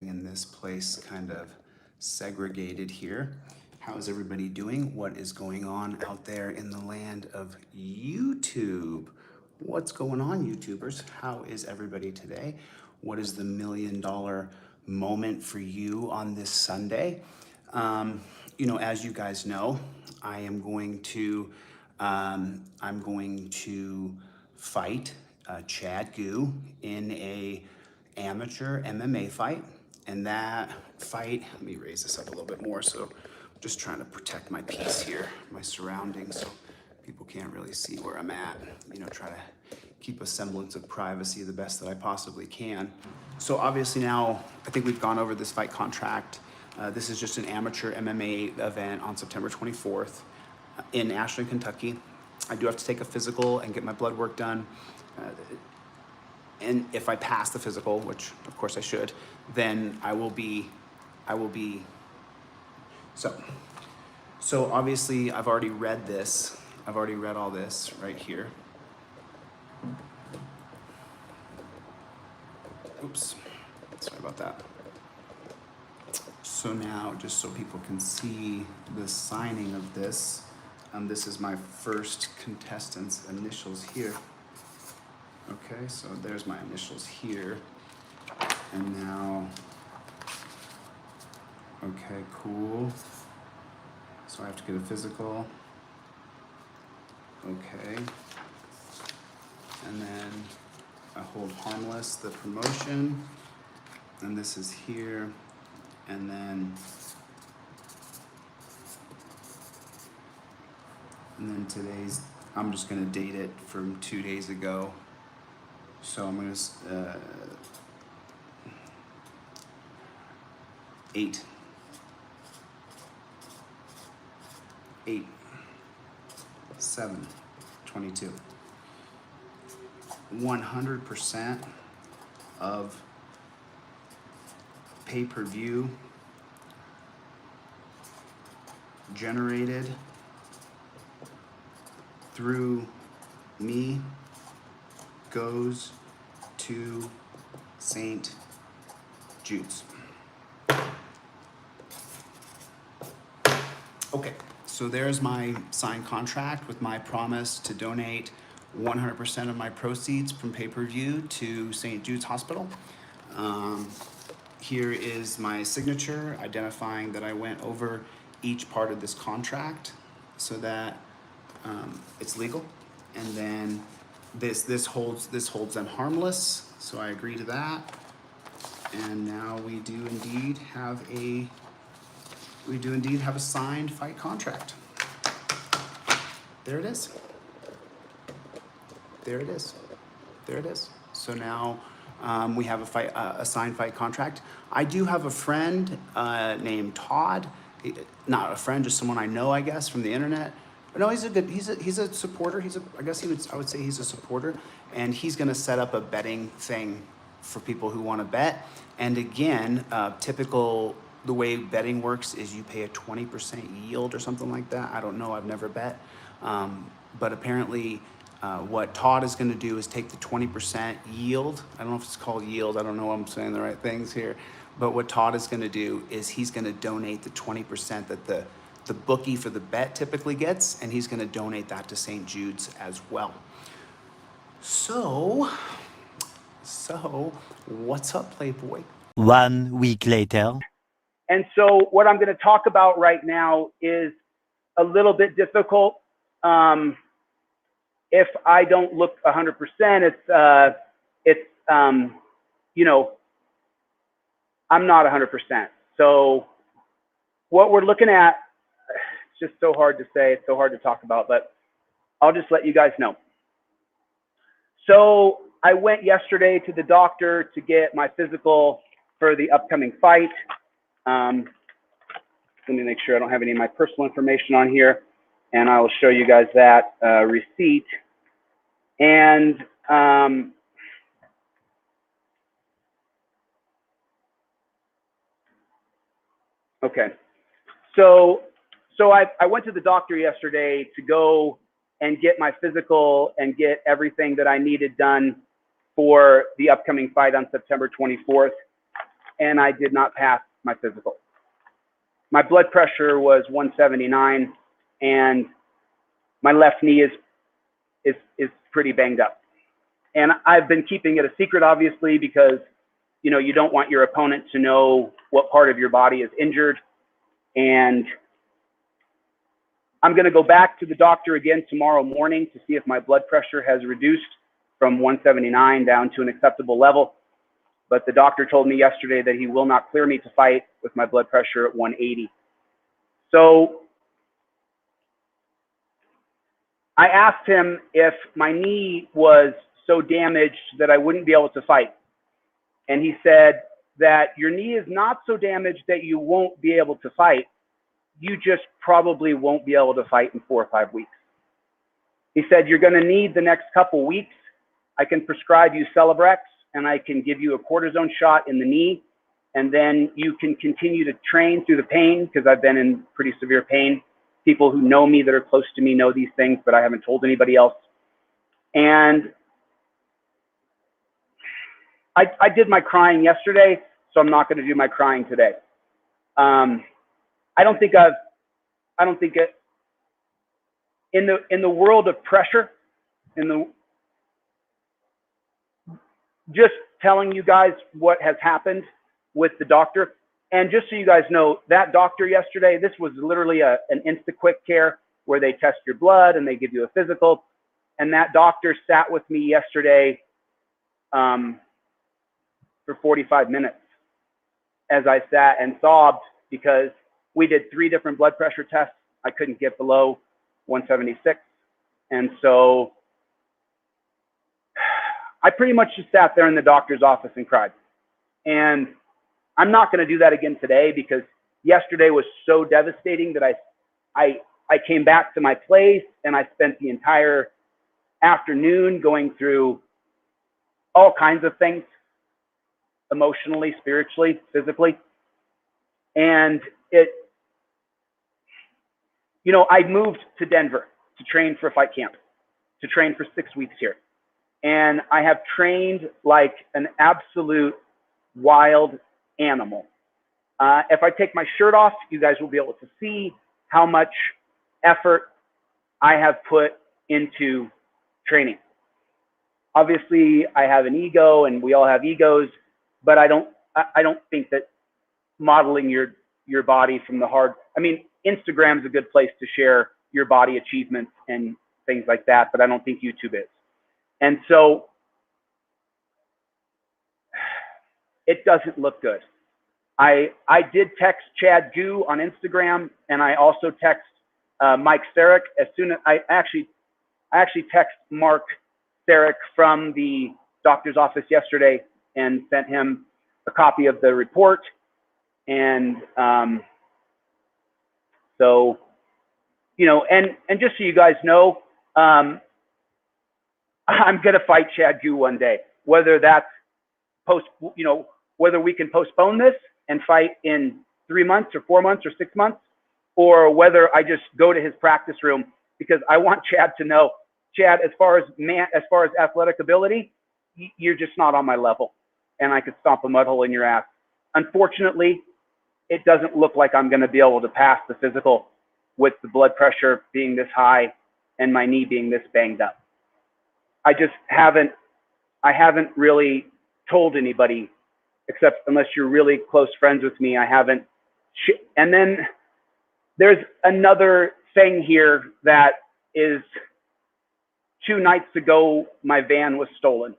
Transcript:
In this place kind of segregated here. How is everybody doing? What is going on out there in the land of YouTube? What's going on, YouTubers? How is everybody today? What is the $1,000,000 moment for you on this Sunday? As you guys know, I'm going to fight Chad Gu in a amateur MMA fight. And that fight, let me raise this up a little bit more. So I'm just trying to protect my peace here, my surroundings, so people can't really see where I'm at. Try to keep a semblance of privacy the best that I possibly can. So obviously now, I think we've gone over this fight contract. This is just an amateur MMA event on September 24th in Ashland, Kentucky. I do have to take a physical and get my blood work done. And if I pass the physical, which of course I should, then I will be, so obviously I've already read this. I've already read all this right here. Oops, sorry about that. So now, just so people can see the signing of this, this is my first contestant's initials here. Okay, so there's my initials here. And now, okay, cool. So I have to get a physical. Okay. And then I hold harmless, the promotion. And this is here. And then today's, I'm just gonna date it from 2 days ago. So I'm gonna, 8/7/22. 100% of pay-per-view generated through me goes to St. Jude's. Okay, so there's my signed contract with my promise to donate 100% of my proceeds from pay-per-view to St. Jude's Hospital. Here is my signature identifying that I went over each part of this contract so that it's legal. And then this holds them harmless, so I agree to that. And now we do indeed have a signed fight contract. There it is. There it is. There it is. So now we have a signed fight contract. I do have a friend named Todd. Not a friend, just someone I know, I guess, from the internet. No, he's a supporter. I would say he's a supporter, and he's gonna set up a betting thing for people who want to bet. And again, the way betting works is you pay a 20% yield or something like that. I don't know, I've never bet. But apparently what Todd is gonna do is take the 20% yield. I don't know if it's called yield. I don't know if I'm saying the right things here. But what Todd is gonna do is he's gonna donate the 20% that the bookie for the bet typically gets, and he's gonna donate that to St. Jude's as well. So what's up, Playboy? 1 week later. And so what I'm gonna talk about right now is a little bit difficult. If I don't look 100%, I'm not 100%. So what we're looking at, it's just so hard to say, it's so hard to talk about, but I'll just let you guys know. So I went yesterday to the doctor to get my physical for the upcoming fight. Let me make sure I don't have any of my personal information on here, and I will show you guys that receipt. And okay, so I went to the doctor yesterday to go and get my physical and get everything that I needed done for the upcoming fight on September 24th. and I did not pass my physical. My blood pressure was 179, and my left knee is pretty banged up. And I've been keeping it a secret, obviously, because you don't want your opponent to know what part of your body is injured. And I'm going to go back to the doctor again tomorrow morning to see if my blood pressure has reduced from 179 down to an acceptable level. But the doctor told me yesterday that he will not clear me to fight with my blood pressure at 180. So I asked him if my knee was so damaged that I wouldn't be able to fight. And he said that your knee is not so damaged that you won't be able to fight. You just probably won't be able to fight in 4 or 5 weeks. He said, you're going to need the next couple weeks. I can prescribe you Celebrex, and I can give you a cortisone shot in the knee. And then you can continue to train through the pain, because I've been in pretty severe pain. People who know me that are close to me know these things, but I haven't told anybody else. And I did my crying yesterday, so I'm not going to do my crying today. I don't think it, in the world of pressure, just telling you guys what has happened with the doctor. And just so you guys know, that doctor yesterday, this was literally an Insta-Quick Care where they test your blood and they give you a physical. And that doctor sat with me yesterday for 45 minutes as I sat and sobbed, because we did 3 different blood pressure tests. I couldn't get below 176. And so I pretty much just sat there in the doctor's office and cried. And I'm not going to do that again today, because yesterday was so devastating that I came back to my place and I spent the entire afternoon going through all kinds of things, emotionally, spiritually, physically. And I moved to Denver to train for fight camp, to train for 6 weeks here. And I have trained like an absolute wild animal. If I take my shirt off, you guys will be able to see how much effort I have put into training. Obviously, I have an ego, and we all have egos, but I don't think that modeling your body from the hard, Instagram's a good place to share your body achievements and things like that, but I don't think YouTube is. And so it doesn't look good. I did text Chad Gu on Instagram, and I also text Mike Sarek as soon as I actually text Mark Sarek from the doctor's office yesterday and sent him a copy of the report. And so, and just so you guys know, I'm going to fight Chad Gu one day, whether that's whether we can postpone this and fight in 3 months or 4 months or 6 months, or whether I just go to his practice room, because I want Chad to know, Chad, as far as athletic ability, you're just not on my level, and I could stomp a mud hole in your ass. Unfortunately, it doesn't look like I'm going to be able to pass the physical with the blood pressure being this high and my knee being this banged up. I haven't really told anybody, except unless you're really close friends with me, I haven't. And then there's another thing here that is, 2 nights ago, my van was stolen.